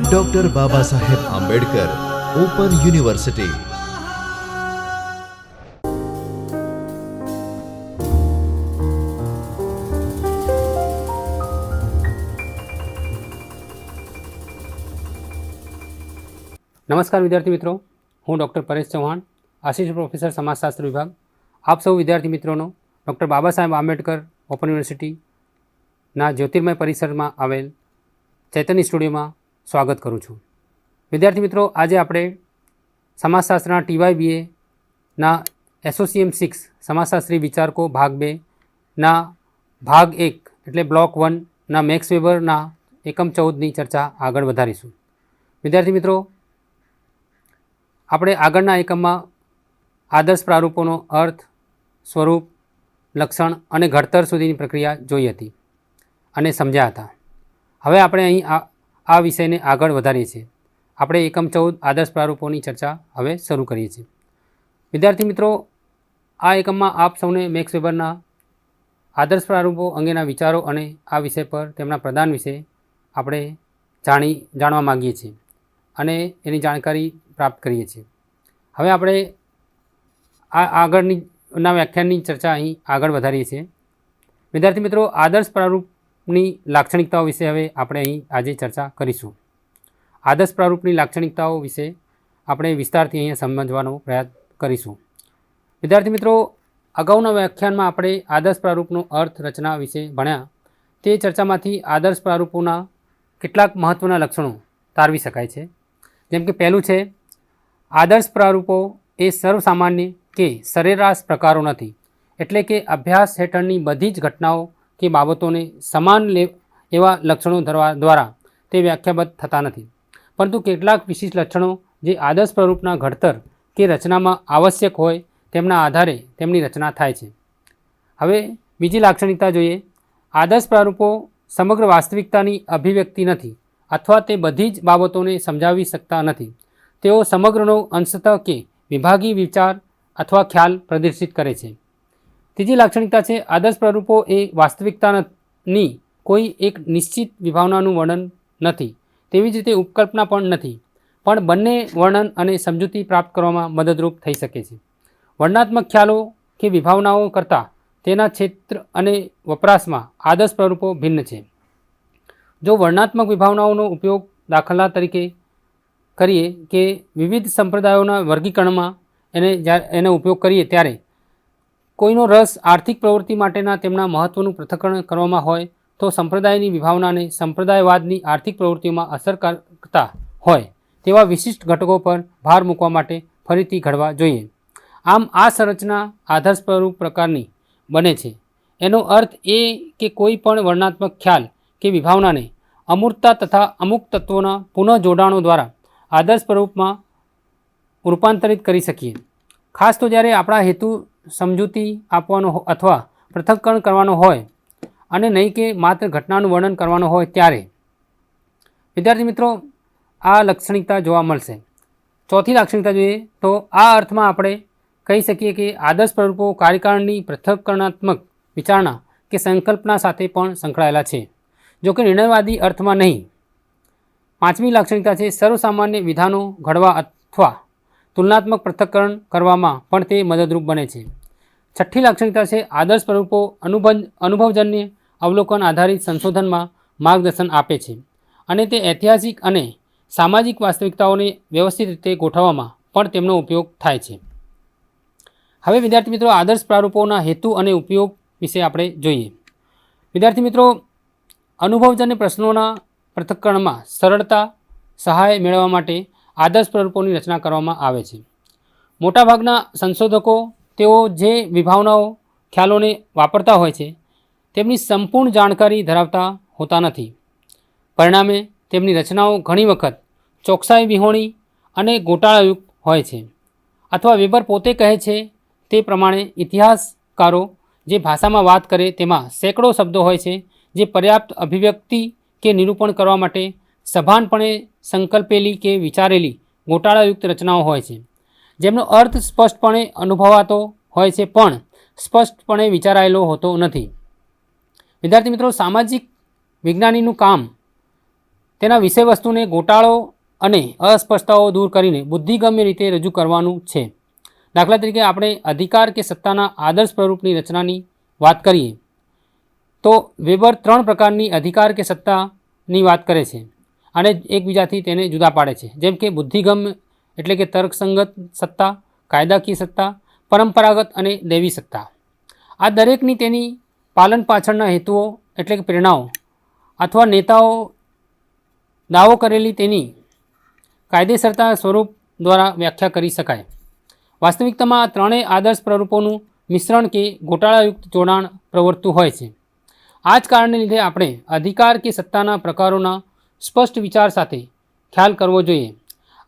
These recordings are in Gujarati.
Doctor Baba Saheb Ambedkar open university. नमस्कार विद्यार्थी मित्रों, हूँ doctor Paresh Chauhan, assistant professor समाजशास्त्र विभाग। आप सब विद्यार्थी मित्रों doctor Baba Saheb Ambedkar open university Jyotirmay Parisar में आवेल चैतन्य स्टूडियो में स्वागत करूँ छूँ। विद्यार्थी मित्रों, आज आपणे समाजशास्त्र TYBA एसोसिएम 6 समाजशास्त्री विचारको भाग 2 ना भाग 1 एटले ब्लॉक 1 ना मैक्स वेबर ना एकम 14 नी चर्चा आगळ वधारीशुं। विद्यार्थी मित्रों, આપણે આગળના એકમમાં આદર્શ પ્રારૂપોનો અર્થ, સ્વરૂપ, લક્ષણ અને ઘડતર સુધીની પ્રક્રિયા જોઈ હતી અને સમજ્યા હતા। હવે આપણે અહીં આ વિષયને આગળ વધારીએ છીએ। આપણે એકમ 14 આદર્શ પ્રારૂપોની ચર્ચા હવે શરૂ કરીએ છીએ। વિદ્યાર્થી મિત્રો, આ એકમમાં આપ સૌને મેક્સ વેબરના આદર્શ પ્રારૂપો અંગેના વિચારો અને આ વિષય પર તેમના પ્રદાન વિશે આપણે જાણવા માગીએ છીએ અને એની જાણકારી प्राप्त करीए छीए। हवे आपणे आगळना व्याख्याननी चर्चा अहीं आगळ वधारीए छीए। विद्यार्थी मित्रों, आदर्श प्रारूपनी लाक्षणिकताओं विषे हवे आपणे अहीं आजे चर्चा करीशुं। आदर्श प्रारूपनी लाक्षणिकताओं विषे आपणे विस्तारथी अहीं समजवानो प्रयत्न करीशुं। विद्यार्थी मित्रों, अगाऊना व्याख्यानमां आपणे आदर्श प्रारूपनो अर्थ, रचना विषे भण्या। ते चर्चामांथी आदर्श प्रारूपोना केटलाक महत्वना लक्षणों तारवी शकाय छे। जेम के पहलुं छे, आदर्श प्रारूपो ए सर्वसामान्य के सरेराश प्रकारों नथी, एटले के अभ्यास हेठळनी बधी ज घटनाओं के बाबतोने समान एवा लक्षणों द्वारा ते व्याख्याबद्ध थता नथी, परंतु केटलाक विशिष्ट लक्षणों जे आदर्श प्रारूपना घडतर के रचनामां आवश्यक होय तेमना आधारे तेमनी रचना थाय छे। हवे बीजी लाक्षणिकता जोईए। आदर्श प्रारूपो समग्र वास्तविकतानी अभिव्यक्ति नथी अथवा ते बधी ज बाबतोने समजावी सकता नथी। तेओ समग्रनो अंशतः के विभागी विचार अथवा ख्याल प्रदर्शित करे छे। तीजी लाक्षणिकता छे, आदर्श प्रारूपो ए वास्तविकतानी कोई एक निश्चित विभावनानुं वर्णन नथी, तेवी ज रीते उपकल्पना पण नथी, पण बंने वर्णन अने समजूती प्राप्त करवामां मददरूप थई शके छे। वर्णनात्मक ख्यालों के विभावनाओं करता तेना क्षेत्र अने वपराशमां आदर्श प्रारूपो भिन्न छे। जो वर्णनात्मक विभावनाओं उपयोग दाखला तरीके करिए कि विविध संप्रदायों वर्गीकरण में एने उपयोग करिए त्यारे कोईनो रस आर्थिक प्रवृत्ति माटेना तेमना महत्वनुं पृथक्करण करवामां होय तो संप्रदायनी विभावनाने संप्रदायवादनी आर्थिक प्रवृत्तिओं में असर करता होय तेवा विशिष्ट घटकों पर भार मूकवा माटे फरीथी घड़वा जोईए। आम आ संरचना आदर्श प्रारूप प्रकारनी बने छे। एनो अर्थ ए कि कोई पण वर्णनात्मक ख्याल के विभावना ने अमूर्तता तथा अमुक तत्वों पुनः जोड़ाणों द्वारा आदर्श प्रारूप में रूपांतरित करी सकीए। खास तो ज्यारे आपणा हेतु समजूती आपवानो अथवा पृथक्करण करवानो होय अने नहीं कि मात्र घटनानुं वर्णन करवानो होय त्यारे। विद्यार्थी मित्रों, आ लाक्षणिकता जोवा मळशे। चौथी लाक्षणिकता जोईए तो आ अर्थमां आपणे कही सकीए कि आदर्श प्रारूपो कार्यकाळनी पृथक्करणात्मक विचारणा के संकल्पना साथे पण संकळायेला छे, जो कि निर्णयवादी अर्थ में नहीं। पांचमी लाक्षणिकता है, सर्वसामान्य विधानों घड़वा अथवा तुलनात्मक पृथक्करण करवामां पण ते मददरूप बने छे। छठी लाक्षणिकता है, आदर्श प्रारूपो अनुभवजन्य अवलोकन आधारित संशोधन में मार्गदर्शन आपे छे अने ते ऐतिहासिक अने सामाजिक वास्तविकताओने व्यवस्थित रीते गोठववामां पण तेमनो उपयोग थाय छे। हवे विद्यार्थी मित्रों, आदर्श प्रारूपोना हेतु अने उपयोग विषे आपणे जोईए। विद्यार्थी मित्रों, अनुभवजन्य प्रश्नों पृथक्करण में सरलता सहाय मेळववा माटे आदर्श प्रारूपोनी रचना करवामां आवे छे। मोटा भागना संशोधको तेओ जे विभावनाओं ख्यालोने वापरता होय छे तेमनी संपूर्ण जाणकारी धरावता होता नथी। परिणामे तेमनी रचनाओं घणी वखत चोकसाई विहोणी अने गोटाळायुक्त होय छे। अथवा वेबर पोते कहे छे ते प्रमाणे इतिहासकारो जे भाषामां वात करे तेमां सैकड़ो शब्दों होय छे जे पर्याप्त अभिव्यक्ति के निरूपण करवा माटे सभानपणे संकल्पेली के विचारेली गोटाळायुक्त रचनाओं होय छे, जेमनो अर्थ स्पष्टपणे अनुभवातो होय छे पण स्पष्टपणे विचारायेलो होतो नथी। विद्यार्थी मित्रों, सामाजिक विज्ञानीनुं काम તેના વિષયવસ્તુને ગોટાળો અને અસ્પષ્ટતાઓ દૂર કરીને બુદ્ધિગમ્ય રીતે રજૂ કરવાનું છે. દાખલા તરીકે આપણે અધિકાર કે સત્તાના આદર્શ પ્રરૂપની રચનાની વાત કરીએ તો વેબર 3 પ્રકારની અધિકાર કે સત્તાની વાત કરે છે અને એકબીજાથી તેને જુદા પાડે છે, જેમ કે બુદ્ધિગમ્ય એટલે કે તર્કસંગત સત્તા, કાયદાકીય સત્તા, પરંપરાગત અને દૈવી સત્તા. આ દરેકની તેની પાલન પાછળના હેતુઓ એટલે કે પ્રેરણાઓ અથવા નેતાઓ દાવો કરેલી તેની કાયદેસરતા સ્વરૂપ દ્વારા વ્યાખ્યા કરી શકાય. વાસ્તવિકતામાં આ ત્રણેય આદર્શ પ્રરૂપોનું મિશ્રણ કે ગોટાળાયુક્ત જોડાણ પ્રવર્તતું હોય છે. આ જ કારણને લીધે આપણે અધિકાર કે સત્તાના પ્રકારોના સ્પષ્ટ વિચાર સાથે ખ્યાલ કરવો જોઈએ.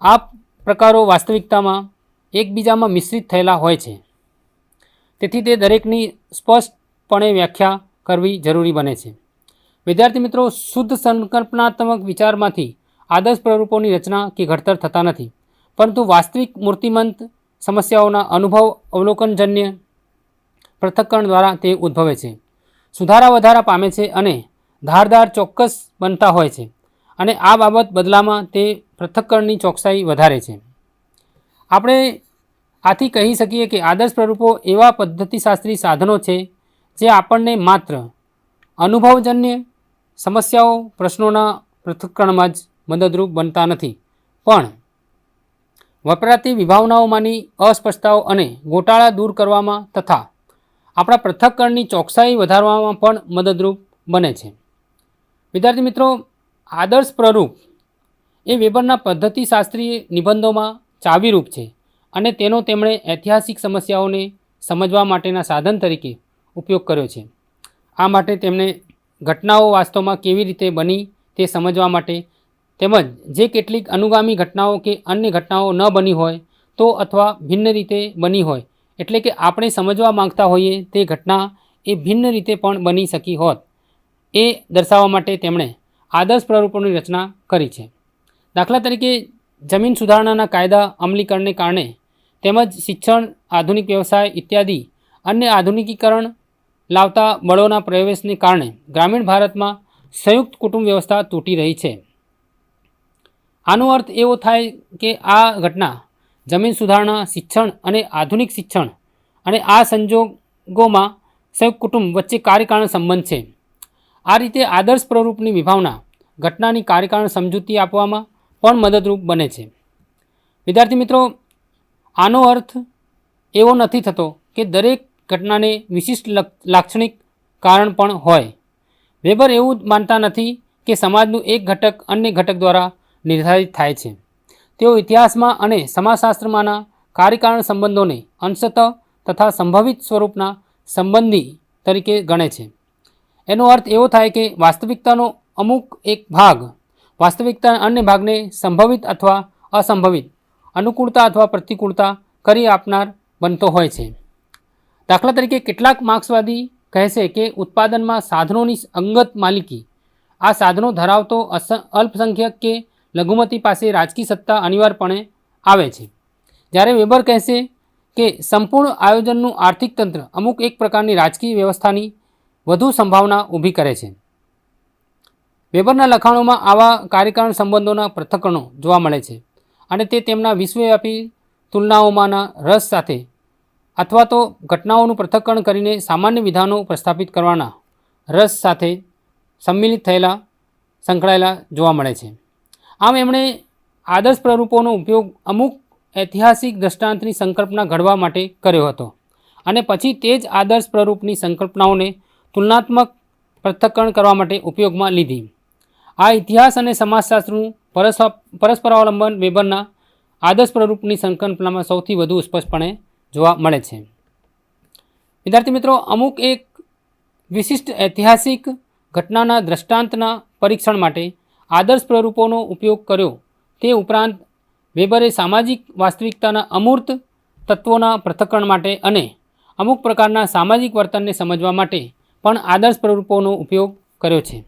આ પ્રકારો વાસ્તવિકતામાં એકબીજામાં મિશ્રિત થયેલા હોય છે, તેથી તે દરેકની સ્પષ્ટપણે વ્યાખ્યા કરવી જરૂરી બને છે. વિદ્યાર્થી મિત્રો, શુદ્ધ સંકલ્પનાત્મક વિચારમાંથી આદર્શ પ્રરૂપોની રચના કે ઘડતર થતા નથી, પરંતુ વાસ્તવિક મૂર્તિમંત સમસ્યાઓના અનુભવ અવલોકનજન્ય પૃથક્કરણ દ્વારા તે ઉદ્ભવે છે, સુધારા વધારા પામે છે અને ધારદાર ચોક્કસ બનતા હોય છે, અને આ બાબત બદલામાં તે પૃથક્કરણની ચોકસાઈ વધારે છે. આપણે આથી કહી શકીએ કે આદર્શ પ્રરૂપો એવા પદ્ધતિશાસ્ત્રી સાધનો છે જે આપણને માત્ર અનુભવજન્ય સમસ્યાઓ પ્રશ્નોના પૃથક્કરણમાં જ મદદરૂપ બનતા નથી, પણ વપરાતી વિભાવનાઓમાંની અસ્પષ્ટતાઓ અને ગોટાળા દૂર કરવામાં તથા આપણા પૃથક્કરણની ચોકસાઈ વધારવામાં પણ મદદરૂપ બને છે. વિદ્યાર્થી મિત્રો, આદર્શ પ્રરૂપ એ વેબરના પદ્ધતિશાસ્ત્રીય નિબંધોમાં ચાવીરૂપ છે અને તેનો તેમણે ઐતિહાસિક સમસ્યાઓને સમજવા માટેના સાધન તરીકે ઉપયોગ કર્યો છે. આ માટે તેમણે ઘટનાઓ વાસ્તવમાં કેવી રીતે બની તે સમજવા માટે તેમજ જે કેટલીક અનુગામી ઘટનાઓ કે અન્ય ઘટનાઓ ન બની હોય તો અથવા ભિન્ન રીતે બની હોય, એટલે કે આપણે સમજવા માંગતા હોઈએ તે ઘટના એ ભિન્ન રીતે પણ બની શકી હોત, એ દર્શાવવા માટે તેમણે આદર્શ પ્રરૂપોની રચના કરી છે. દાખલા તરીકે જમીન સુધારણાના કાયદા અમલીકરણને કારણે તેમજ શિક્ષણ, આધુનિક વ્યવસાય ઇત્યાદિ અન્ય આધુનિકીકરણ લાવતા બળોના પ્રવેશને કારણે ગ્રામીણ ભારતમાં સંયુક્ત કુટુંબ વ્યવસ્થા તૂટી રહી છે. આનો અર્થ એવો થાય કે આ ઘટના જમીન સુધારણા, શિક્ષણ અને આધુનિક શિક્ષણ અને આ સંજોગોમાં સંયુક્ત કુટુંબ વચ્ચે કાર્યકારણ સંબંધ છે. આ રીતે આદર્શ પ્રરૂપની વિભાવના ઘટનાની કાર્યકારણ સમજૂતી આપવામાં પણ મદદરૂપ બને છે. વિદ્યાર્થી મિત્રો, આનો અર્થ એવો નથી થતો કે દરેક ઘટનાને વિશિષ્ટ લાક્ષણિક કારણ પણ હોય. વેબર એવું માનતા નથી કે સમાજનું એક ઘટક અન્ય ઘટક દ્વારા નિર્ધારિત થાય છે. તેઓ ઇતિહાસમાં અને સમાજશાસ્ત્રમાંના કાર્યકારણ સંબંધોને અંશતઃ તથા સંભવિત સ્વરૂપના સંબંધી તરીકે ગણે છે. એનો અર્થ એવો થાય કે વાસ્તવિકતાનો અમુક એક ભાગ વાસ્તવિકતાના અન્ય ભાગને સંભવિત અથવા અસંભવિત, અનુકૂળતા અથવા પ્રતિકૂળતા કરી આપનાર બનતો હોય છે. દાખલા તરીકે કેટલાક માર્ક્સવાદી કહેશે કે ઉત્પાદનમાં સાધનોની અંગત માલિકી આ સાધનો ધરાવતો અલ્પસંખ્યક કે લઘુમતી પાસે રાજકીય સત્તા અનિવાર્યપણે આવે છે, જ્યારે વેબર કહેશે કે સંપૂર્ણ આયોજનનું આર્થિક તંત્ર અમુક એક પ્રકારની રાજકીય વ્યવસ્થાની વધુ સંભાવના ઊભી કરે છે. વેબરના લખાણોમાં આવા કાર્યકારણ સંબંધોના પૃથક્કરણો જોવા મળે છે અને તે તેમના વિશ્વવ્યાપી તુલનાઓમાંના રસ સાથે અથવા તો ઘટનાઓનું પૃથક્કરણ કરીને સામાન્ય વિધાનો પ્રસ્થાપિત કરવાના રસ સાથે સંમિલિત થયેલા સંકળાયેલા જોવા મળે છે. આમ એમણે આદર્શ પ્રરૂપોનો ઉપયોગ અમુક ઐતિહાસિક દૃષ્ટાંતની સંકલ્પના ઘડવા માટે કર્યો હતો અને પછી તે જ આદર્શ પ્રરૂપની સંકલ્પનાઓને તુલનાત્મક પૃથક્કરણ કરવા માટે ઉપયોગમાં લીધી. આ ઇતિહાસ અને સમાજશાસ્ત્રનું પરસ્પરાવલંબન વેબરના આદર્શ પ્રરૂપની સંકલ્પનામાં સૌથી વધુ સ્પષ્ટપણે જોવા મળે છે. વિદ્યાર્થી મિત્રો, અમુક એક વિશિષ્ટ ઐતિહાસિક ઘટનાના દૃષ્ટાંતના પરીક્ષણ માટે આદર્શ પ્રરૂપોનો ઉપયોગ કર્યો. તે ઉપરાંત વેબરે સામાજિક વાસ્તવિકતાના અમૂર્ત તત્વોના પૃથક્કરણ માટે અને અમુક પ્રકારના સામાજિક વર્તનને સમજવા માટે પણ આદર્શ પ્રરૂપોનો ઉપયોગ કર્યો છે.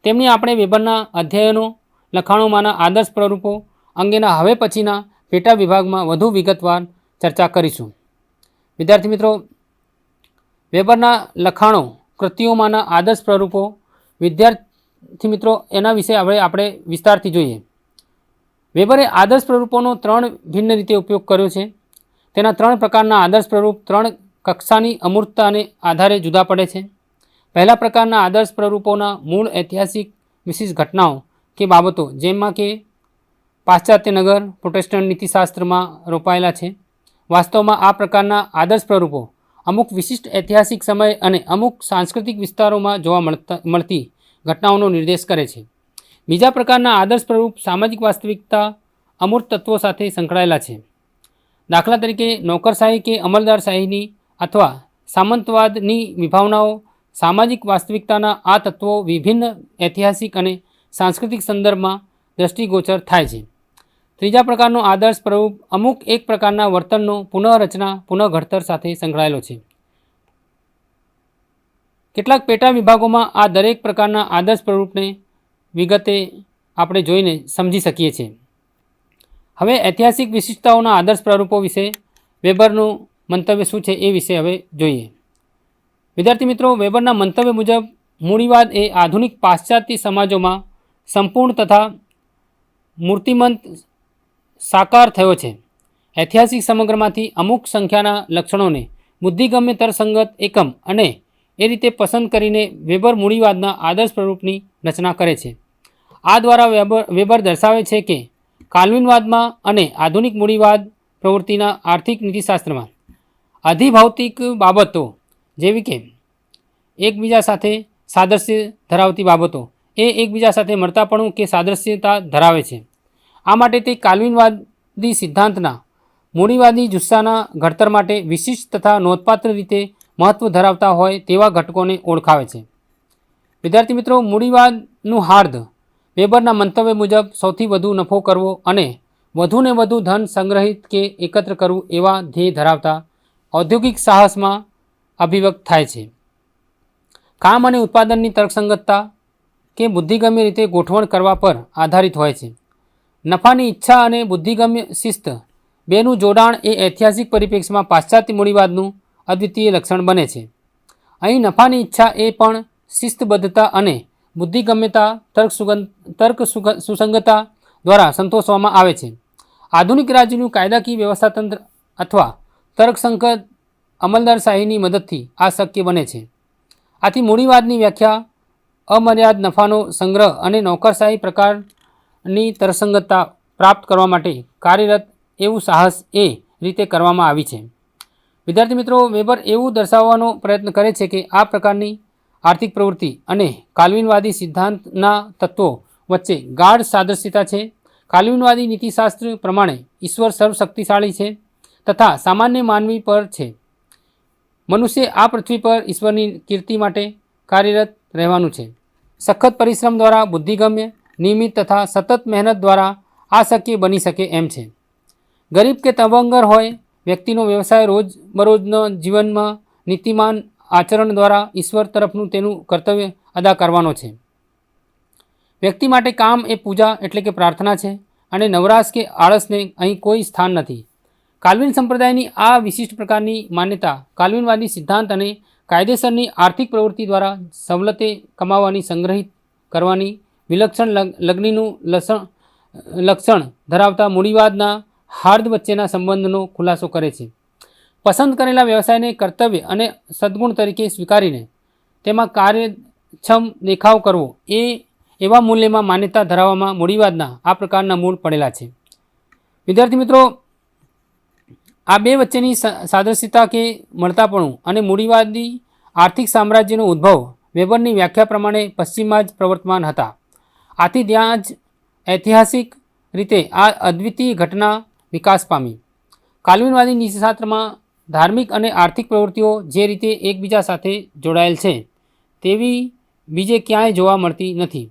તેમની આપણે વેબરના અધ્યયનો લખાણોમાંના આદર્શ પ્રરૂપો અંગેના હવે પછીના પેટા વિભાગમાં વધુ વિગતવાર ચર્ચા કરીશું. વિદ્યાર્થી મિત્રો, વેબરના લખાણો કૃતિઓમાંના આદર્શ પ્રરૂપો વિદ્યાર્થી મિત્રો એના વિશે હવે આપણે વિસ્તારથી જોઈએ. વેબરે આદર્શ પ્રરૂપોનો 3 ભિન્ન રીતે ઉપયોગ કર્યો છે. તેના 3 પ્રકારના આદર્શ પ્રરૂપ 3 કક્ષાની અમૂર્તતાને આધારે જુદા પડે છે. પહેલા પ્રકારના આદર્શ પ્રરૂપોના મૂળ ઐતિહાસિક વિશિષ્ટ ઘટનાઓ કે બાબતો જેમાં કે પાશ્ચાત્ય નગર પ્રોટેસ્ટન્ટ નીતિશાસ્ત્રમાં રોપાયેલા છે. વાસ્તવમાં આ પ્રકારના આદર્શ પ્રરૂપો અમુક વિશિષ્ટ ઐતિહાસિક સમય અને અમુક સાંસ્કૃતિક વિસ્તારોમાં જોવા મળતી ઘટનાઓનો નિર્દેશ કરે છે. બીજા પ્રકારના આદર્શ પ્રરૂપ સામાજિક વાસ્તવિકતા અમૂર્ત તત્વો સાથે સંકળાયેલા છે. દાખલા તરીકે નોકરશાહી કે અમલદારશાહીની અથવા સામંતવાદની વિભાવનાઓ સામાજિક વાસ્તવિકતાના આ તત્વો વિભિન્ન ઐતિહાસિક અને સાંસ્કૃતિક સંદર્ભમાં દ્રષ્ટિગોચર થાય છે. ત્રીજા પ્રકારનો આદર્શ પ્રરૂપ અમુક એક પ્રકારના વર્તનનો પુનઃરચના પુનઃઘડતર સાથે સંકળાયેલો છે. કેટલાક પેટા વિભાગોમાં આ દરેક પ્રકારના આદર્શ પ્રરૂપને વિગતે આપણે જોઈને સમજી શકીએ છીએ. હવે ઐતિહાસિક વિશિષ્ટતાઓના આદર્શ પ્રરૂપો વિશે વેબરનું મંતવ્ય શું છે એ વિશે હવે જોઈએ. વિદ્યાર્થી મિત્રો, વેબરના મંતવ્ય મુજબ મૂડીવાદ એ આધુનિક પાશ્ચાત્ય સમાજોમાં સંપૂર્ણ તથા મૂર્તિમંત સાકાર થયો છે. ઐતિહાસિક સમગ્રમાંથી અમુક સંખ્યાના લક્ષણોને બુદ્ધિગમ્ય તર્કસંગત એકમ અને એ રીતે પસંદ કરીને વેબર મૂડીવાદના આદર્શ પ્રરૂપની રચના કરે છે. આ દ્વારા વેબર દર્શાવે છે કે કાલ્વિનવાદમાં અને આધુનિક મૂડીવાદ પ્રવૃત્તિના આર્થિક નીતિશાસ્ત્રમાં અધિભૌતિક બાબતો જેવી કે એકબીજા સાથે સાદૃશ્ય ધરાવતી બાબતો એ એકબીજા સાથે મળતાપણું કે સાદૃશ્યતા ધરાવે છે. આ માટે તે કાલ્વિનવાદી સિદ્ધાંતના મૂડીવાદી જુસ્સાના ઘડતર માટે વિશિષ્ટ તથા નોંધપાત્ર રીતે મહત્ત્વ ધરાવતા હોય તેવા ઘટકોને ઓળખાવે છે. વિદ્યાર્થી મિત્રો, મૂડીવાદનું હાર્દ વેબરના મંતવ્ય મુજબ સૌથી વધુ નફો કરવો અને વધુને વધુ ધન સંગ્રહિત કે એકત્ર કરવું એવા ધ્યેય ધરાવતા ઔદ્યોગિક સાહસમાં અભિવ્યક્ત થાય છે. કામ અને ઉત્પાદનની તર્કસંગતતા કે બુદ્ધિગમ્ય રીતે ગોઠવણ કરવા પર આધારિત હોય છે. નફાની ઈચ્છા અને બુદ્ધિગમ્ય શિસ્ત બેનું જોડાણ એ ઐતિહાસિક પરિપ્રેક્ષમાં પાશ્ચાત્ય મૂડીવાદનું અદ્વિતીય લક્ષણ બને છે. અહીં નફાની ઈચ્છા એ પણ શિસ્તબદ્ધતા અને બુદ્ધિગમ્યતા તર્ક સુસંગતતા દ્વારા સંતોષવામાં આવે છે. આધુનિક રાજ્યનું કાયદાકીય વ્યવસ્થાતંત્ર અથવા તર્કસંગત અમલદારશાહીની મદદથી આ શક્ય બને છે. આથી મૂડીવાદની વ્યાખ્યા અમર્યાદ નફાનો સંગ્રહ અને નોકરશાહી પ્રકારની તર્કસંગતતા પ્રાપ્ત કરવા માટે કાર્યરત એવું સાહસ એ રીતે કરવામાં આવી છે. વિદ્યાર્થી મિત્રો, વેબર એવું દર્શાવવાનો પ્રયત્ન કરે છે કે આ પ્રકારની આર્થિક પ્રવૃત્તિ અને કાલ્વિનવાદી સિદ્ધાંતના તત્વો વચ્ચે ગાઢ સાદૃશ્યતા છે. કાલ્વિનવાદી નીતિશાસ્ત્ર પ્રમાણે ઈશ્વર સર્વશક્તિશાળી છે તથા સામાન્ય માનવી પર છે. મનુષ્ય આ પૃથ્વી પર ઈશ્વરની કીર્તિ માટે કાર્યરત રહેવાનું છે. સખત પરિશ્રમ દ્વારા બુદ્ધિગમ્ય, નિયમિત તથા સતત મહેનત દ્વારા આ શક્ય બની શકે એમ છે. ગરીબ કે તવંગર હોય, વ્યક્તિનો વ્યવસાય રોજબરોજના જીવનમાં નીતિમાન આચરણ દ્વારા ઈશ્વર તરફનું તેનું કર્તવ્ય અદા કરવાનો છે. વ્યક્તિ માટે કામ એ પૂજા એટલે કે પ્રાર્થના છે અને નવરાશ કે આળસને અહીં કોઈ સ્થાન નથી. કાલ્વિન સંપ્રદાયની આ વિશિષ્ટ પ્રકારની માન્યતા કાલ્વિનવાદી સિદ્ધાંત અને કાયદેસરની આર્થિક પ્રવૃત્તિ દ્વારા સવલતે કમાવાની સંગ્રહિત કરવાની વિલક્ષણ લગ્નનું લક્ષણ ધરાવતા મૂડીવાદના હાર્દ વચ્ચેના સંબંધનો ખુલાસો કરે છે. પસંદ કરેલા વ્યવસાયને કર્તવ્ય અને સદ્ગુણ તરીકે સ્વીકારીને તેમાં કાર્યક્ષમ દેખાવ કરવો એ એવા મૂલ્યમાં માન્યતા ધરાવવામાં મૂડીવાદના આ પ્રકારના મૂળ પડેલા છે. વિદ્યાર્થી મિત્રો, આ બે વચ્ચેની સાદૃશ્યતા કે મળતાપણું અને મૂડીવાદી આર્થિક સામ્રાજ્યનો ઉદ્ભવ વેબરની વ્યાખ્યા પ્રમાણે પશ્ચિમમાં જ પ્રવર્તમાન હતા. આથી ત્યાં જ ઐતિહાસિક રીતે આ અદ્વિતીય ઘટના વિકાસ પામી. કાલ્વિનવાદી નીતિશાસ્ત્રમાં ધાર્મિક અને આર્થિક પ્રવૃત્તિઓ જે રીતે એકબીજા સાથે જોડાયેલ છે તેવી બીજે ક્યાંય જોવા મળતી નથી.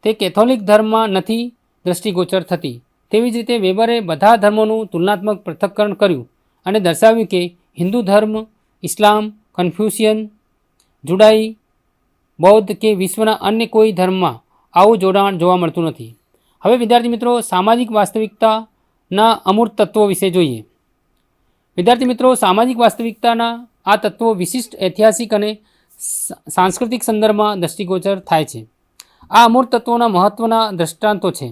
તે કેથોલિક ધર્મમાં નથી દ્રષ્ટિગોચર થતી. તેવી જ રીતે વેબરે બધા ધર્મોનું તુલનાત્મક પૃથક્કરણ કર્યું અને દર્શાવ્યું કે હિન્દુ ધર્મ, ઇસ્લામ, કન્ફ્યુશિયન, જુડાઈ, બૌદ્ધ કે વિશ્વના અન્ય કોઈ ધર્મમાં આવું જોડાણ જોવા મળતું નથી. હવે વિદ્યાર્થી મિત્રો, સામાજિક વાસ્તવિકતાના અમૂર્ત તત્વો વિશે જોઈએ. વિદ્યાર્થી મિત્રો, સામાજિક વાસ્તવિકતાના આ તત્વો વિશિષ્ટ ઐતિહાસિક અને સાંસ્કૃતિક સંદર્ભમાં દ્રષ્ટિગોચર થાય છે. આ અમૂર્ત તત્વોના મહત્ત્વના દૃષ્ટાંતો છે.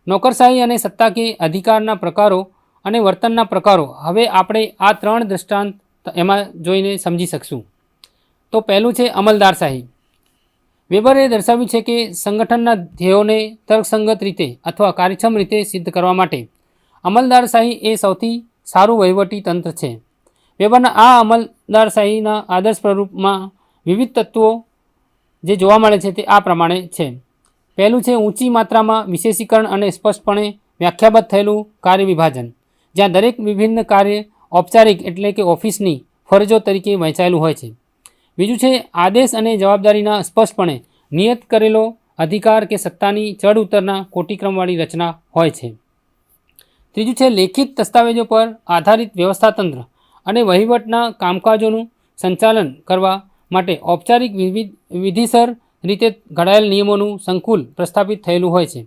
નોકરશાહી અને સત્તાકીય અધિકારના પ્રકારો અને વર્તનના પ્રકારો. હવે આપણે આ 3 દૃષ્ટાંત એમાં જોઈને સમજી શકશું. તો પહેલું છે અમલદારશાહી. વેબરે દર્શાવ્યું છે કે સંગઠનના ધ્યેયોને તર્કસંગત રીતે અથવા કાર્યક્ષમ રીતે સિદ્ધ કરવા માટે અમલદારશાહી એ સૌથી સારું વહીવટી તંત્ર છે. વેબરના આ અમલદારશાહીના આદર્શ પ્રરૂપમાં વિવિધ તત્વો જે જોવા મળે છે તે આ પ્રમાણે છે. પહેલું છે ઊંચી માત્રામાં વિશેષીકરણ અને સ્પષ્ટપણે વ્યાખ્યાબદ્ધ થયેલું કાર્ય વિભાજન, જ્યાં દરેક વિભિન્ન કાર્ય ઔપચારિક એટલે કે ઓફિસની ફરજો તરીકે વહેંચાયેલું હોય છે. બીજું છે આદેશ અને જવાબદારીના સ્પષ્ટપણે નિયત કરેલો અધિકાર કે સત્તાની ચડ ઉતરના કોટિક્રમવાળી રચના હોય છે. ત્રીજું છે લેખિત દસ્તાવેજો પર આધારિત વ્યવસ્થાતંત્ર અને વહીવટના કામકાજોનું સંચાલન કરવા માટે ઔપચારિક વિધિસર રીતે ઘડાયેલ નિયમોનું સંકુલ પ્રસ્થાપિત થયેલું હોય છે.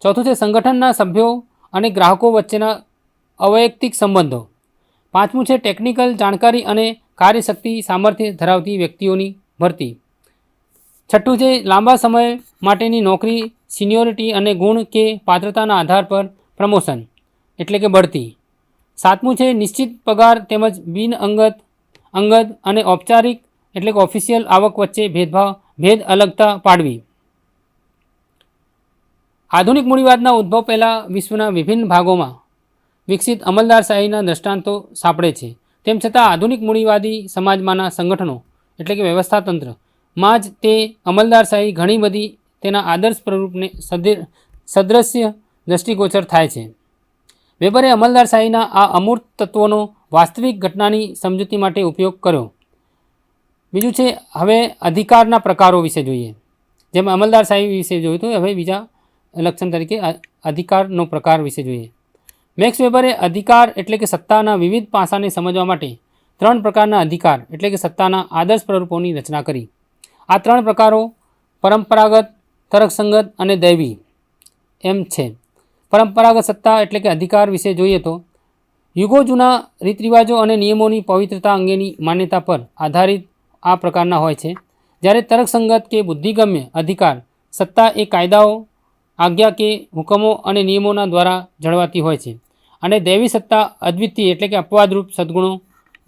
ચોથું છે સંગઠનના સભ્યો અને ગ્રાહકો વચ્ચેના અવૈયક્તિક સંબંધો. પાંચમું છે ટેકનિકલ જાણકારી અને કાર્યશક્તિ સામર્થ્ય ધરાવતી વ્યક્તિઓની ભરતી. છઠ્ઠું છે લાંબા સમય માટેની નોકરી, સિનિયોરિટી અને ગુણ કે પાત્રતાના આધાર પર પ્રમોશન એટલે કે બઢતી. સાતમું છે નિશ્ચિત પગાર તેમજ અંગદ અને ઔપચારિક એટલે કે ઓફિશિયલ આવક વચ્ચે ભેદ અલગતા પાડવી. આધુનિક મૂડીવાદના ઉદ્ભવ પહેલાં વિશ્વના વિભિન્ન ભાગોમાં વિકસિત અમલદારશાહીના દૃષ્ટાંતો સાંપડે છે. તેમ છતાં આધુનિક મૂડીવાદી સમાજમાંના સંગઠનો એટલે કે વ્યવસ્થાતંત્રમાં જ તે અમલદારશાહી ઘણી બધી તેના આદર્શ પ્રરૂપને સદૃશ્ય દૃષ્ટિગોચર થાય છે. વેબરે અમલદારશાહીના આ અમૂર્ત તત્વોનો વાસ્તવિક ઘટનાની સમજૂતી માટે ઉપયોગ કર્યો. બીજું છે હવે અધિકારના પ્રકારો વિશે જોઈએ. જેમ અમલદારશાહી વિશે જોયું તો હવે બીજા લક્ષણ તરીકે અધિકારનો પ્રકાર વિશે જોઈએ. મેક્સ વેબરે અધિકાર એટલે કે સત્તાના વિવિધ પાસાને સમજવા માટે 3 પ્રકારના અધિકાર એટલે કે સત્તાના આદર્શ પ્રરૂપોની રચના કરી. આ 3 પ્રકારો પરંપરાગત, તર્કસંગત અને દૈવી એમ છે. પરંપરાગત સત્તા એટલે કે અધિકાર વિશે જોઈએ તો યુગો જૂના રીતરિવાજો અને નિયમોની પવિત્રતા અંગેની માન્યતા પર આધારિત આ પ્રકારના હોય છે. જ્યારે તર્કસંગત કે બુદ્ધિગમ્ય અધિકાર સત્તા એ કાયદાઓ, આજ્ઞા કે હુકમો અને નિયમોના દ્વારા જળવાતી હોય છે. અને દૈવી સત્તા અદ્વિતીય એટલે કે અપવાદરૂપ સદ્ગુણો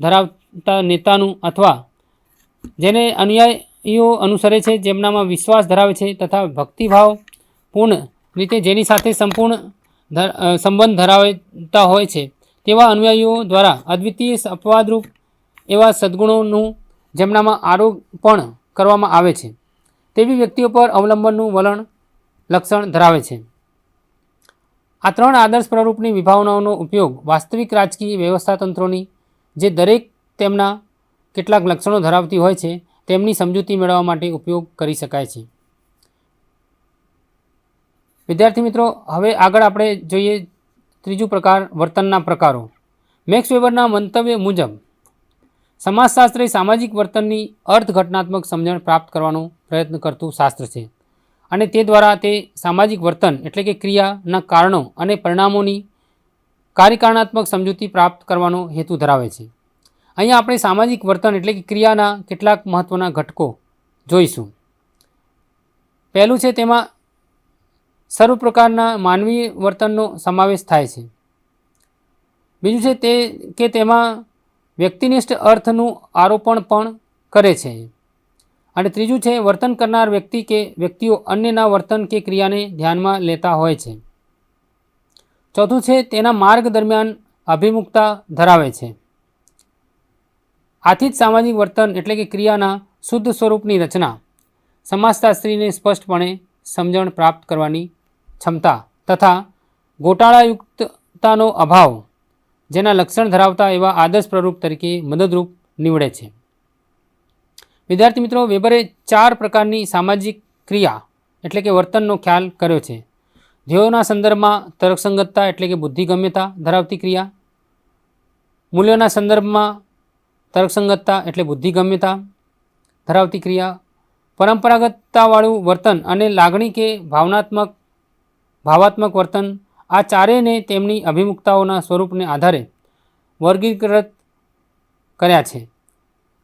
ધરાવતા નેતાનું અથવા જેને અનુયાયીઓ અનુસરે છે, જેમનામાં વિશ્વાસ ધરાવે છે તથા ભક્તિભાવપૂર્ણ રીતે જેની સાથે સંપૂર્ણ સંબંધ ધરાવતા હોય છે તેવા અનુયાયીઓ દ્વારા અદ્વિતીય અપવાદરૂપ એવા સદ્ગુણોનું જેમનામાં આરોપણ કરવામાં આવે છે તેવી વ્યક્તિઓ પર અવલંબનનું વલણ લક્ષણ ધરાવે છે. આ 3 આદર્શ પ્રરૂપની વિભાવનાઓનો ઉપયોગ વાસ્તવિક રાજકીય વ્યવસ્થાતંત્રોની જે દરેક તેમના કેટલાક લક્ષણો ધરાવતી હોય છે તેમની સમજૂતી મેળવવા માટે ઉપયોગ કરી શકાય છે. વિદ્યાર્થી મિત્રો, હવે આગળ આપણે જોઈએ ત્રીજું પ્રકાર વર્તનના પ્રકારો. મેક્સ વેબરના મંતવ્ય મુજબ સમાજશાસ્ત્ર એ સામાજિક વર્તનની અર્થઘટનાત્મક સમજણ પ્રાપ્ત કરવાનો પ્રયત્ન કરતું શાસ્ત્ર છે અને તે દ્વારા તે સામાજિક વર્તન એટલે કે ક્રિયાના કારણો અને પરિણામોની કાર્યકારણાત્મક સમજૂતી પ્રાપ્ત કરવાનો હેતુ ધરાવે છે. અહીંયા આપણે સામાજિક વર્તન એટલે કે ક્રિયાના કેટલાક મહત્ત્વના ઘટકો જોઈશું. પહેલું છે તેમાં સર્વ પ્રકારના માનવીય વર્તનનો સમાવેશ થાય છે. બીજું છે તે કે તેમાં વ્યક્તિનિષ્ઠ અર્થનું આરોપણ પણ કરે છે. અને ત્રીજું છે વર્તન કરનાર વ્યક્તિ કે વ્યક્તિઓ અન્યના વર્તન કે ક્રિયાને ધ્યાનમાં લેતા હોય છે. ચોથું છે તેના માર્ગ દરમિયાન અભિમુખતા ધરાવે છે. આથી જ સામાજિક વર્તન એટલે કે ક્રિયાના શુદ્ધ સ્વરૂપની રચના સમાજશાસ્ત્રીને સ્પષ્ટપણે સમજણ પ્રાપ્ત કરવાની ક્ષમતા તથા ગોટાળાયુક્તતાનો અભાવ જેના લક્ષણ ધરાવતા એવા આદર્શ પ્રરૂપ તરીકે મદદરૂપ નીવડે છે. વિદ્યાર્થી મિત્રો, વેબરે 4 પ્રકારની સામાજિક ક્રિયા એટલે કે વર્તનનો ખ્યાલ કર્યો છે. ધ્યેયોના સંદર્ભમાં તર્કસંગતતા એટલે કે બુદ્ધિગમ્યતા ધરાવતી ક્રિયા, મૂલ્યોના સંદર્ભમાં તર્કસંગતતા એટલે બુદ્ધિગમ્યતા ધરાવતી ક્રિયા, પરંપરાગતતાવાળું વર્તન અને લાગણી કે ભાવાત્મક વર્તન. આ ચારેયને તેમની અભિમુખતાઓના સ્વરૂપને આધારે વર્ગીકૃત કર્યા છે.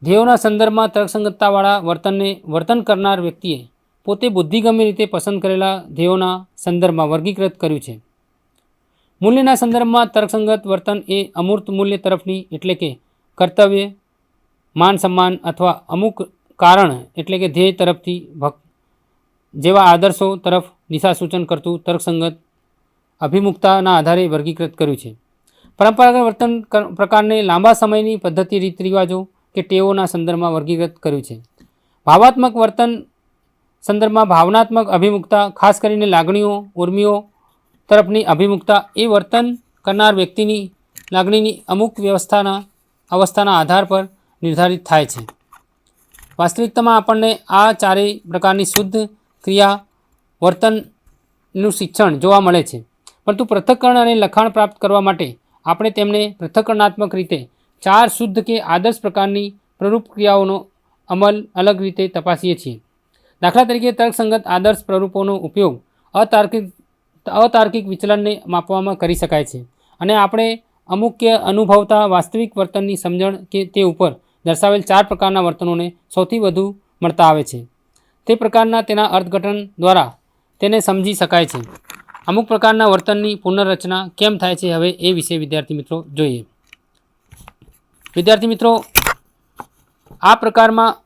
ધ્યેયોના સંદર્ભમાં તર્કસંગતતાવાળા વર્તનને વર્તન કરનાર વ્યક્તિએ પોતે બુદ્ધિગમ્ય રીતે પસંદ કરેલા ધ્યેયોના સંદર્ભમાં વર્ગીકૃત કર્યું છે. મૂલ્યના સંદર્ભમાં તર્કસંગત વર્તન એ અમૂર્ત મૂલ્ય તરફની એટલે કે કર્તવ્ય, માન સન્માન અથવા અમુક કારણ એટલે કે ધ્યેય તરફથી જેવા આદર્શો તરફ દિશાસૂચન કરતું તર્કસંગત અભિમુખતાના આધારે વર્ગીકૃત કર્યું છે. પરંપરાગત વર્તન પ્રકારને લાંબા સમયની પદ્ધતિ, રીત રિવાજો કે ટેવોના સંદર્ભમાં વર્ગીકૃત કર્યું છે. ભાવાત્મક વર્તન સંદર્ભમાં ભાવનાત્મક અભિમુખતા, ખાસ કરીને લાગણીઓ, ઉર્મિઓ તરફની અભિમુખતા એ વર્તન કરનાર વ્યક્તિની લાગણીની અમુક અવસ્થાના આધાર પર નિર્ધારિત થાય છે. વાસ્તવિકતામાં આપણને આ ચારેય પ્રકારની શુદ્ધ ક્રિયા વર્તનનું શિક્ષણ જોવા મળે છે, પરંતુ પૃથક્કરણ અને લખાણ પ્રાપ્ત કરવા માટે આપણે તેમને પૃથક્કરણાત્મક રીતે 4 શુદ્ધ કે આદર્શ પ્રકારની પ્રરૂપ ક્રિયાઓનો અમલ અલગ રીતે તપાસીએ છીએ. દાખલા તરીકે તર્કસંગત આદર્શ પ્રરૂપોનો ઉપયોગ અતાર્કિક વિચલનને માપવામાં કરી શકાય છે, અને આપણે અમુક કે અનુભવતા વાસ્તવિક વર્તનની સમજણ કે તે ઉપર દર્શાવેલ 4 પ્રકારના વર્તનોને સૌથી વધુ મળતા આવે છે. તે પ્રકારના તેના અર્થઘટન દ્વારા તેને સમજી શકાય છે. અમુક પ્રકારના વર્તનની પુનર્રચના કેમ થાય છે, હવે એ વિશે વિદ્યાર્થી મિત્રો જોઈએ. વિદ્યાર્થી મિત્રો, આ પ્રકારમાં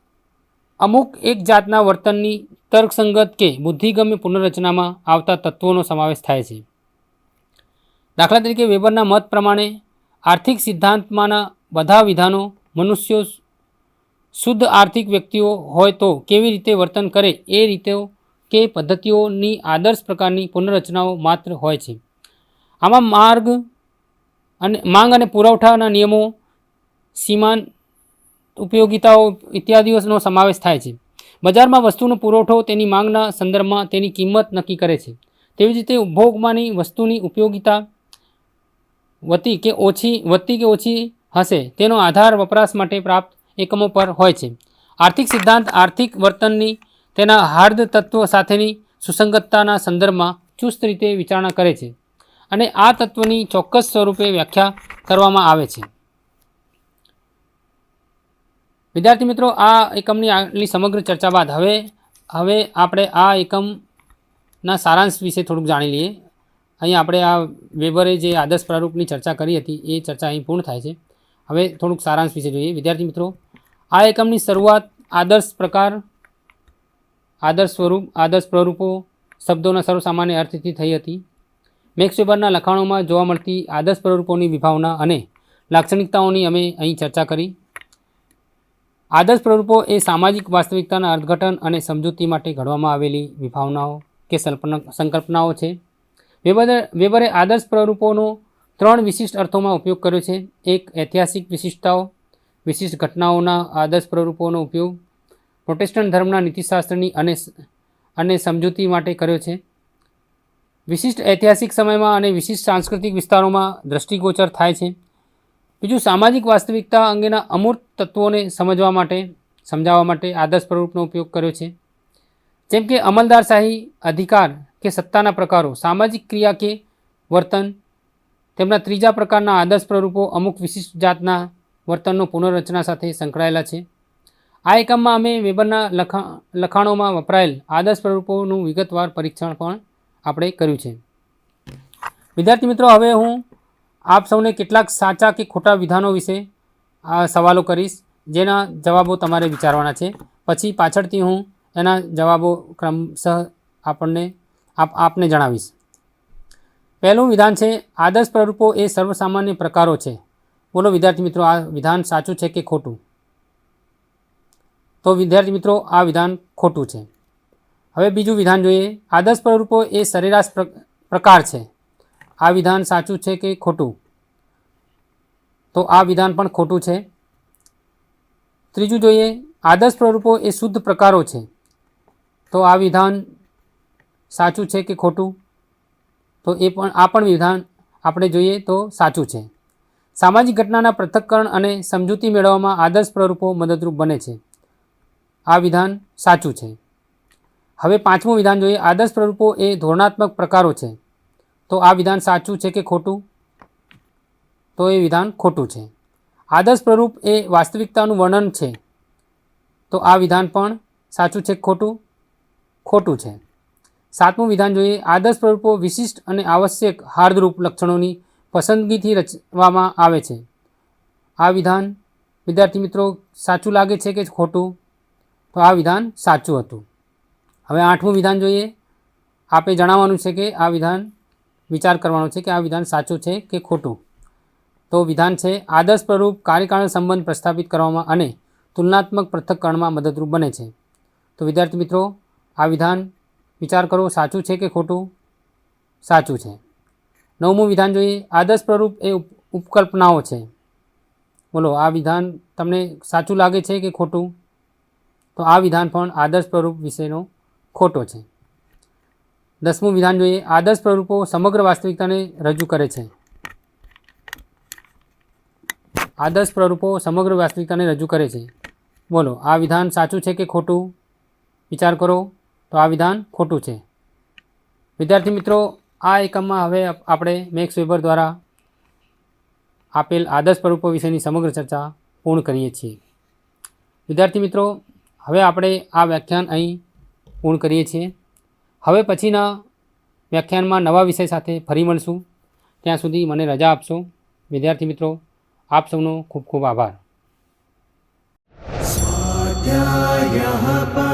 અમુક એક જાતના વર્તનની તર્કસંગત કે બુદ્ધિગમ્ય પુનર્રચનામાં આવતા તત્વોનો સમાવેશ થાય છે. દાખલા તરીકે વેબરના મત પ્રમાણે આર્થિક સિદ્ધાંતમાંના બધા વિધાનો મનુષ્યો શુદ્ધ આર્થિક વ્યક્તિઓ હોય તો કેવી રીતે વર્તન કરે એ રીતો કે પદ્ધતિઓની આદર્શ પ્રકારની પુનર્રચનાઓ માત્ર હોય છે. આમાં માંગ અને પુરવઠાના નિયમો, સીમાંત ઉપયોગિતાઓ ઇત્યાદિઓનો સમાવેશ થાય છે. બજારમાં વસ્તુનો પુરવઠો તેની માંગના સંદર્ભમાં તેની કિંમત નક્કી કરે છે. તેવી જ રીતે ઉપભોગમાંની વસ્તુની ઉપયોગિતા વધતી કે ઓછી હશે તેનો આધાર વપરાશ માટે પ્રાપ્ત એકમો પર હોય છે. આર્થિક સિદ્ધાંત આર્થિક વર્તનની તેના હાર્દ તત્વ સાથેની સુસંગતતાના સંદર્ભમાં ચુસ્ત રીતે વિચારણા કરે છે, અને આ તત્વની ચોક્કસ સ્વરૂપે વ્યાખ્યા કરવામાં આવે છે. વિદ્યાર્થી મિત્રો, આ એકમની આટલી સમગ્ર ચર્ચા બાદ હવે આપણે આ એકમના સારાંશ વિશે થોડુંક જાણી લઈએ. અહીં આપણે આ વેબરે જે આદર્શ પ્રારૂપની ચર્ચા કરી હતી એ ચર્ચા અહીં પૂર્ણ થાય છે. હવે થોડુંક સારાંશ વિશે જોઈએ. વિદ્યાર્થી મિત્રો, આ એકમની શરૂઆત આદર્શ પ્રકાર, આદર્શ સ્વરૂપ, આદર્શ પ્રરૂપો શબ્દોના સર્વસામાન્ય અર્થથી થઈ હતી. મેક્સ વેબરના લખાણોમાં જોવા મળતી આદર્શ પ્રરૂપોની વિભાવના અને લાક્ષણિકતાઓની અમે અહીં ચર્ચા કરી. આદર્શ પ્રરૂપો એ સામાજિક વાસ્તવિકતાના અર્થઘટન અને સમજૂતી માટે ઘડવામાં આવેલી વિભાવનાઓ કે સંકલ્પનાઓ છે. વેબરે આદર્શ પ્રરૂપોનો 3 વિશિષ્ટ અર્થોમાં ઉપયોગ કર્યો છે. એક, ઐતિહાસિક વિશિષ્ટતાઓ, વિશિષ્ટ ઘટનાઓના આદર્શ પ્રરૂપોનો ઉપયોગ પ્રોટેસ્ટન્ટ ધર્મના નીતિશાસ્ત્રની અને સમજૂતી માટે કર્યો છે. વિશિષ્ટ ઐતિહાસિક સમયમાં અને વિશિષ્ટ સાંસ્કૃતિક વિસ્તારોમાં દ્રષ્ટિગોચર થાય છે. બીજું, સામાજિક વાસ્તવિકતા અંગેના અમૂર્ત તત્વોને સમજાવવા માટે આદર્શ પ્રરૂપનો ઉપયોગ કર્યો છે, જેમ કે અમલદારશાહી, અધિકાર કે સત્તાના પ્રકારો, સામાજિક ક્રિયા કે વર્તન. તેમના ત્રીજા પ્રકારના આદર્શ પ્રરૂપો અમુક વિશિષ્ટ જાતના વર્તનનો પુનર્રચના સાથે સંકળાયેલા છે. આ એકમમાં અમે વેબરના લખાણોમાં વપરાયેલ આદર્શ પ્રરૂપોનું વિગતવાર પરીક્ષણ પણ આપણે કર્યું છે. વિદ્યાર્થી મિત્રો, હવે હું આપ સૌને કેટલાક સાચા કે ખોટા વિધાનો વિશે આ સવાલો કરીશ, જેના જવાબો તમારે વિચારવાના છે. પછી પાછળથી હું એના જવાબો ક્રમશઃ આપને જણાવીશ. પહેલું વિધાન છે, આદર્શ પ્રરૂપો એ સર્વસામાન્ય પ્રકારો છે. બોલો વિદ્યાર્થી મિત્રો, આ વિધાન સાચું છે કે ખોટું? તો વિદ્યાર્થી મિત્રો, આ વિધાન ખોટું છે. હવે બીજું વિધાન જોઈએ. આદર્શ પ્રરૂપો એ સરેરાશ પ્રકાર છે. આ વિધાન સાચું છે કે ખોટું? તો આ વિધાન પણ ખોટું છે. ત્રીજું જોઈએ, આદર્શ પ્રરૂપો એ શુદ્ધ પ્રકારો છે. તો આ વિધાન સાચું છે કે ખોટું? તો આ પણ વિધાન આપણે જોઈએ તો સાચું છે. સામાજિક ઘટનાના પૃથક્કરણ અને સમજૂતી મેળવવામાં આદર્શ પ્રરૂપો મદદરૂપ બને છે. આ વિધાન સાચું છે. હવે પાંચમું વિધાન જોઈએ. આદર્શ પ્રરૂપો એ ધોરણાત્મક પ્રકારો છે. તો આ વિધાન સાચું છે કે ખોટું? તો એ વિધાન ખોટું છે. આદર્શ પ્રરૂપ એ વાસ્તવિકતાનું વર્ણન છે. તો આ વિધાન પણ સાચું છે કે ખોટું? ખોટું છે. 7મું વિધાન જોઈએ. આદર્શ પ્રરૂપો વિશિષ્ટ અને આવશ્યક હાર્દરૂપ લક્ષણોની પસંદગીથી રચવામાં આવે છે. આ વિધાન વિદ્યાર્થી મિત્રો સાચું લાગે છે કે ખોટું? તો આ વિધાન સાચું હતું. હવે 8મું વિધાન જોઈએ. આપે જણાવવાનું છે કે આ વિધાન વિચાર કરવાનો છે કે આ વિધાન સાચું છે કે ખોટું. તો વિધાન છે આદર્શ પ્રરૂપ કાર્યકારણ સંબંધ પ્રસ્થાપિત કરવામાં અને તુલનાત્મક પૃથક્કરણમાં મદદરૂપ બને છે. તો વિદ્યાર્થી મિત્રો આ વિધાન વિચાર કરો, સાચું છે કે ખોટું? સાચું છે. 9મું વિધાન જોઈએ. આદર્શ પ્રરૂપ એ ઉપકલ્પનાઓ છે. બોલો, આ વિધાન તમને સાચું લાગે છે કે ખોટું? તો આ વિધાન પણ આદર્શ પ્રરૂપ વિશેનો ખોટો છે. 10મું વિધાન જોઈએ. આદર્શ પ્રરૂપો સમગ્ર વાસ્તવિકતાને રજૂ કરે છે. આદર્શ પ્રરૂપો સમગ્ર વાસ્તવિકતાને રજૂ કરે છે. બોલો, આ વિધાન સાચું છે કે ખોટું? વિચાર કરો. તો આ વિધાન ખોટું છે. વિદ્યાર્થી મિત્રો, આ એકમમાં હવે આપણે મેક્સ વેબર દ્વારા આપેલ આદર્શ પ્રરૂપો વિશેની સમગ્ર ચર્ચા પૂર્ણ કરીએ છીએ. વિદ્યાર્થી મિત્રો, હવે આપણે આ વ્યાખ્યાન અહીં પૂર્ણ કરીએ છીએ. હવે પછીના વ્યાખ્યાનમાં નવા વિષય સાથે ફરી મળશું. ત્યાં સુધી મને રજા આપશો. વિદ્યાર્થી મિત્રો, આપ સૌનો ખૂબ ખૂબ આભાર. स्वाध्यायः